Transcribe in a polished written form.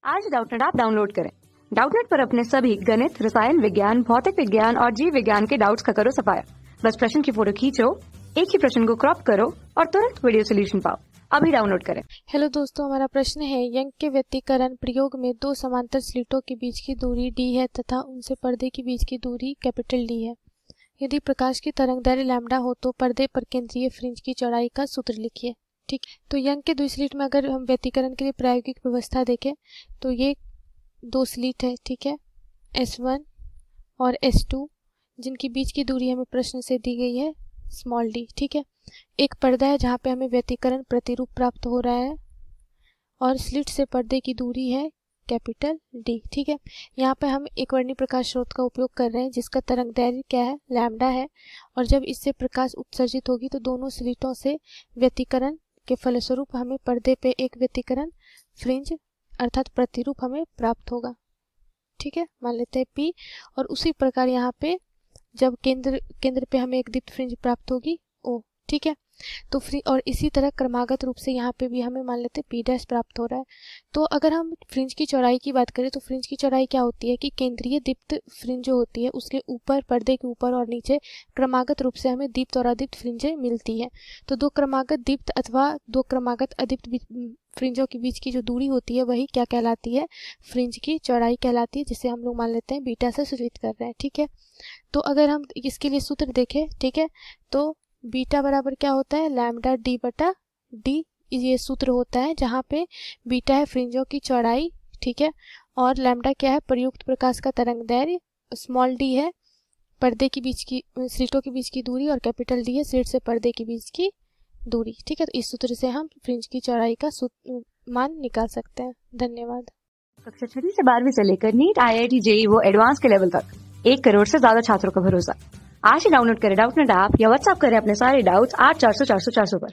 आज Doubtnut app download करें। Doubtnut पर अपने सभी गणित, रसायन विज्ञान, भौतिक विज्ञान और जीव विज्ञान के डाउट्स का करो सफाया। बस प्रश्न की फोटो खींचो, एक ही प्रश्न को क्रॉप करो और तुरंत वीडियो सोल्यूशन पाओ। अभी डाउनलोड करें। हेलो दोस्तों, हमारा प्रश्न है यंग के व्यतिकरण प्रयोग में दो समांतर स्लिटों के बीच की दूरी d है तथा उनसे पर्दे के बीच की दूरी कैपिटल D है। यदि प्रकाश की तरंगदैर्घ्य लैम्डा हो तो पर्दे पर केंद्रीय फ्रिंज की चौड़ाई का सूत्र लिखिए। ठीक, तो यंग के द्विस्लिट में अगर हम व्यतिकरण के लिए प्रायोगिक व्यवस्था देखें तो ये दो स्लिट है, ठीक है, S1 और S2, जिनकी बीच की दूरी हमें प्रश्न से दी गई है स्मॉल d। ठीक है, एक पर्दा है जहाँ पे हमें व्यतिकरण प्रतिरूप प्राप्त हो रहा है और स्लिट से पर्दे की दूरी है कैपिटल D। ठीक है, यहाँ पे हम एक वर्णी प्रकाश स्रोत का उपयोग कर रहे हैं जिसका तरंगदैर्घ्य क्या है, लैम्डा है, और जब इससे प्रकाश उत्सर्जित होगी तो दोनों स्लिटों से व्यतिकरण के फलस्वरूप हमें पर्दे पे एक व्यतिकरण फ्रिंज अर्थात प्रतिरूप हमें प्राप्त होगा। ठीक है, मान लेते हैं P, और उसी प्रकार यहाँ पे जब केंद्र पे हमें एक दीप्त फ्रिंज प्राप्त होगी O। ठीक है, तो और इसी तरह क्रमागत रूप से यहाँ पे भी हमें मान लेते हैं P' प्राप्त हो रहा है। तो अगर हम फ्रिंज की चौड़ाई की बात करें तो फ्रिंज की चौड़ाई क्या होती है कि केंद्रीय दीप्त फ्रिंज जो होती है उसके ऊपर, पर्दे के ऊपर और नीचे क्रमागत रूप से हमें दीप्त और अदीप्त फ्रिंजें मिलती है। तो दो क्रमागत दीप्त अथवा दो क्रमागत अदीप्त फ्रिंजों के बीच की जो दूरी होती है वही क्या कहलाती है, फ्रिंज की चौड़ाई कहलाती है, जिसे हम लोग मान लेते हैं बीटा से सूचित कर रहे हैं। ठीक है, तो अगर हम इसके लिए सूत्र देखें, ठीक है, तो बीटा बराबर क्या होता है, लैम्डा d बटा d, ये सूत्र होता है जहाँ पे बीटा है फ्रिंजों की चौड़ाई, ठीक है, और लैम्डा क्या है, प्रयुक्त प्रकाश का तरंगदैर्घ्य, स्मॉल d है पर्दे के बीच की स्लिटों के बीच की दूरी, और कैपिटल D है स्लिट से पर्दे के बीच की दूरी। ठीक है, तो इस सूत्र से हम फ्रिंज की चौड़ाई का मान निकाल सकते हैं। धन्यवाद। कक्षा 6 से 12वीं से लेकर नीट, IIT, JEE वो एडवांस के लेवल तक 1 करोड़ से ज्यादा छात्रों का भरोसा। आज ही डाउनलोड करें डाउटनेट ऐप या व्हाट्सएप करें अपने सारे डाउट्स 8400 400 400 पर।